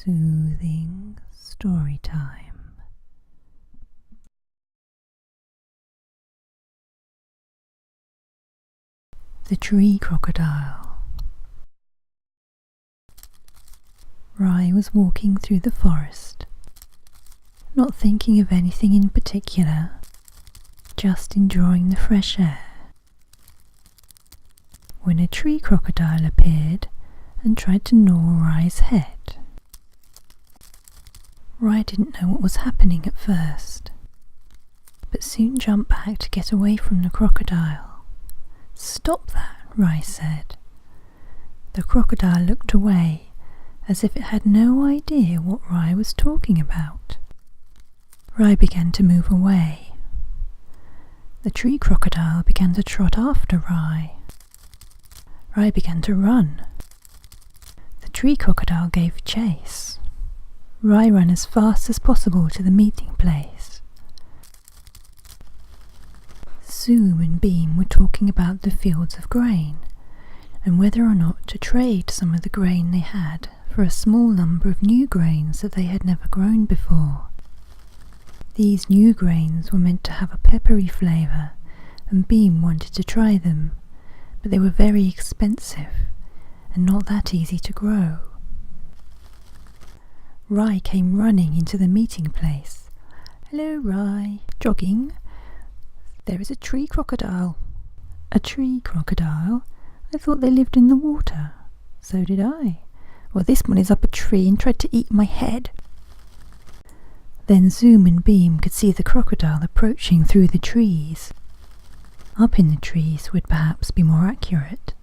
Soothing story time. The Tree Crocodile. Rai was walking through the forest, not thinking of anything in particular, just enjoying the fresh air, when a tree crocodile appeared and tried to gnaw Rai's head. Rai didn't know what was happening at first, but soon jumped back to get away from the crocodile. "Stop that," Rai said. The crocodile looked away, as if it had no idea what Rai was talking about. Rai began to move away. The tree crocodile began to trot after Rai. Rai began to run. The tree crocodile gave chase. Rai ran as fast as possible to the meeting place. Zoom and Beam were talking about the fields of grain, and whether or not to trade some of the grain they had for a small number of new grains that they had never grown before. These new grains were meant to have a peppery flavour, and Beam wanted to try them, but they were very expensive and not that easy to grow. Rai came running into the meeting place. "Hello, Rai. Jogging? There is a tree crocodile." "A tree crocodile? I thought they lived in the water." "So did I." "Well, this one is up a tree and tried to eat my head." Then Zoom and Beam could see the crocodile approaching through the trees. Up in the trees would perhaps be more accurate.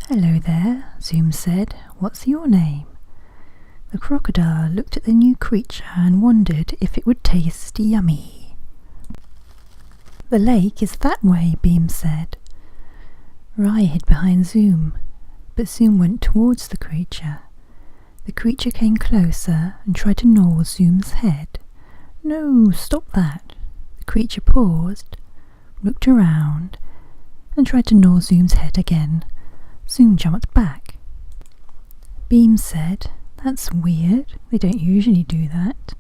"Hello there," Zoom said. "What's your name?" The crocodile looked at the new creature and wondered if it would taste yummy. "The lake is that way," Beam said. Rai hid behind Zoom, but Zoom went towards the creature. The creature came closer and tried to gnaw Zoom's head. "No, stop that." The creature paused, looked around, and tried to gnaw Zoom's head again. Zoom jumped back. Beam said, "That's weird, they don't usually do that."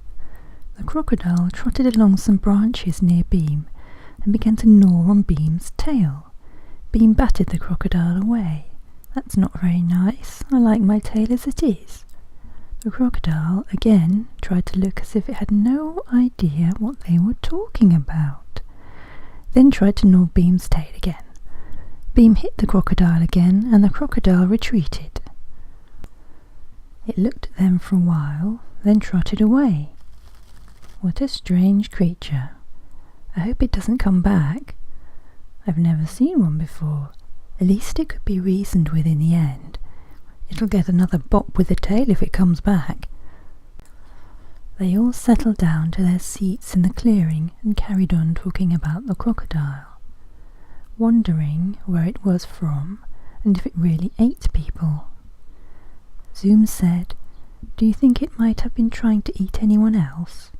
The crocodile trotted along some branches near Beam and began to gnaw on Beam's tail. Beam batted the crocodile away. "That's not very nice, I like my tail as it is." The crocodile again tried to look as if it had no idea what they were talking about, then tried to gnaw Beam's tail again. Beam hit the crocodile again and the crocodile retreated. It looked at them for a while, then trotted away. "What a strange creature. I hope it doesn't come back. I've never seen one before. At least it could be reasoned with in the end. It'll get another bop with the tail if it comes back." They all settled down to their seats in the clearing and carried on talking about the crocodile, wondering where it was from and if it really ate people. Zoom said, "Do you think it might have been trying to eat anyone else?"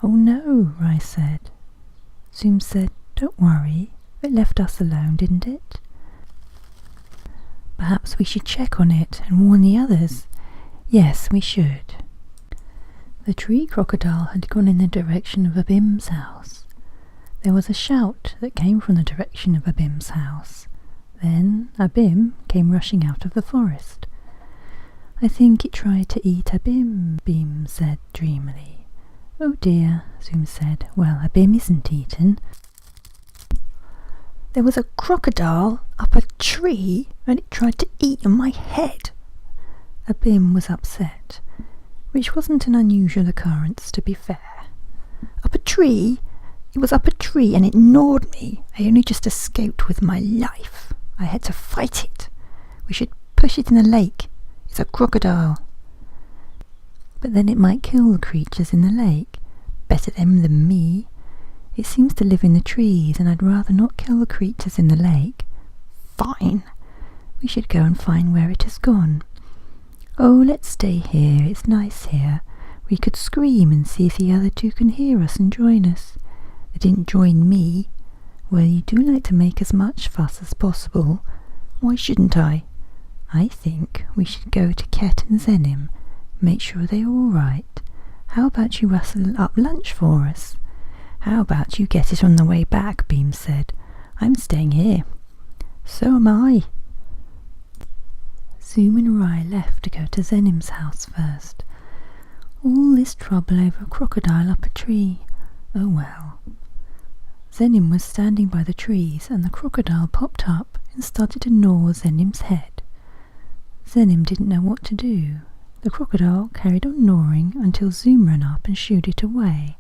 "Oh no," Rai said. Zoom said, "Don't worry, it left us alone, didn't it? Perhaps we should check on it and warn the others." "Yes, we should." The tree crocodile had gone in the direction of Abim's house. There was a shout that came from the direction of Abim's house. Then Abim came rushing out of the forest. "I think it tried to eat Abim," Beam said dreamily. "Oh dear," Zoom said. "Well, Abim isn't eaten." "There was a crocodile up a tree and it tried to eat my head." Abim was upset, which wasn't an unusual occurrence, to be fair. "Up a tree? It was up a tree and it gnawed me. I only just escaped with my life. I had to fight it. We should push it in the lake. It's a crocodile." "But then it might kill the creatures in the lake. Better them than me. It seems to live in the trees and I'd rather not kill the creatures in the lake." "Fine. We should go and find where it has gone." "Oh, let's stay here. It's nice here. We could scream and see if the other two can hear us and join us." "They didn't join me." "Well, you do like to make as much fuss as possible." "Why shouldn't I?" I think we should go to Ket and Zenim, make sure they're all right. How about you rustle up lunch for us? How about you get it on the way back, Beam said. I'm staying here. So am I. Zoom and Rai left to go to Zenim's house first. All this trouble over a crocodile up a tree. Oh well. Zenim was standing by the trees and the crocodile popped up and started to gnaw Zenim's head. Zenim didn't know what to do. The crocodile carried on gnawing until Zoom ran up and shooed it away.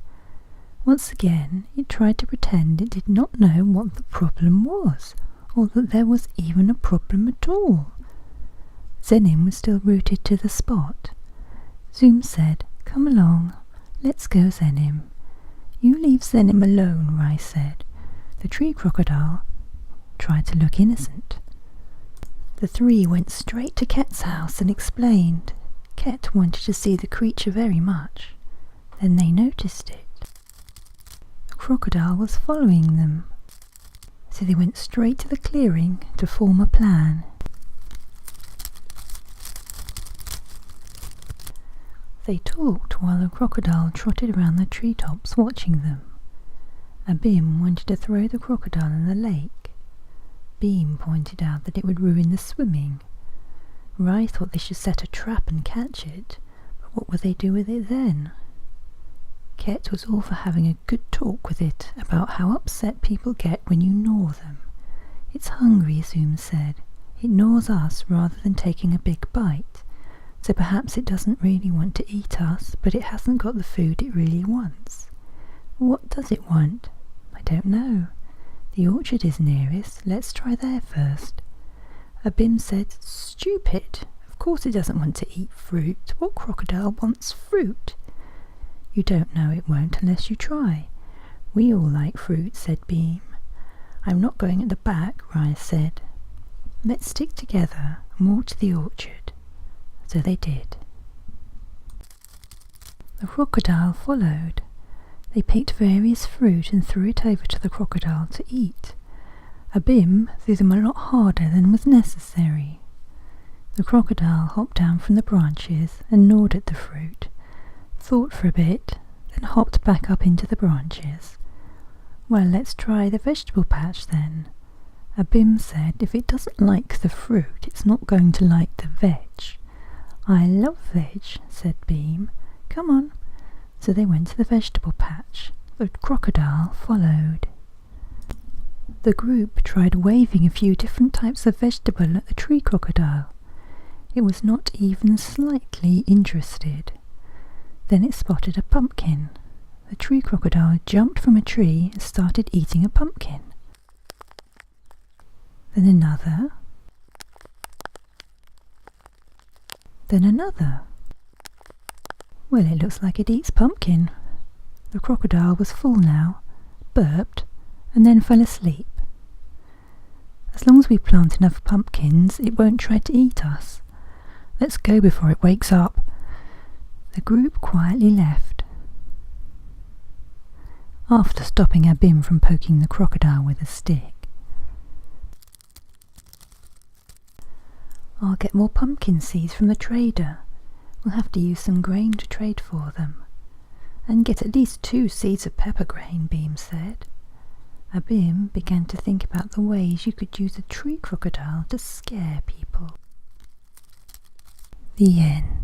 Once again it tried to pretend it did not know what the problem was, or that there was even a problem at all. Zenim was still rooted to the spot. Zoom said, "Come along, let's go, Zenim." "You leave Zenim alone," Rai said. The tree crocodile tried to look innocent. The three went straight to Ket's house and explained. Ket wanted to see the creature very much. Then they noticed it. The crocodile was following them, so they went straight to the clearing to form a plan. They talked while the crocodile trotted around the treetops watching them. Abim wanted to throw the crocodile in the lake. Beam pointed out that it would ruin the swimming. Rai thought they should set a trap and catch it, but what would they do with it then? Ket was all for having a good talk with it about how upset people get when you gnaw them. "It's hungry," Zoom said. "It gnaws us rather than taking a big bite. So perhaps it doesn't really want to eat us, but it hasn't got the food it really wants." "What does it want?" "I don't know. The orchard is nearest. Let's try there first." Abim said, "Stupid! Of course it doesn't want to eat fruit. What crocodile wants fruit?" "You don't know it won't unless you try. We all like fruit," said Beam. "I'm not going at the back," Rai said. "Let's stick together and walk to the orchard." So they did. The crocodile followed. They picked various fruit and threw it over to the crocodile to eat. Abim threw them a lot harder than was necessary. The crocodile hopped down from the branches and gnawed at the fruit, thought for a bit, then hopped back up into the branches. "Well, let's try the vegetable patch then." Abim said if it doesn't like the fruit, it's not going to like the veg. "I love veg," said Beam. "Come on." So they went to the vegetable patch. The crocodile followed. The group tried waving a few different types of vegetable at the tree crocodile. It was not even slightly interested. Then it spotted a pumpkin. The tree crocodile jumped from a tree and started eating a pumpkin. Then another. Then another. "Well, it looks like it eats pumpkin." The crocodile was full now, burped, and then fell asleep. "As long as we plant enough pumpkins, it won't try to eat us. Let's go before it wakes up." The group quietly left. After stopping Abim from poking the crocodile with a stick. "I'll get more pumpkin seeds from the trader. We'll have to use some grain to trade for them. And get at least 2 seeds of pepper grain," Beam said. Abim began to think about the ways you could use a tree crocodile to scare people. The end.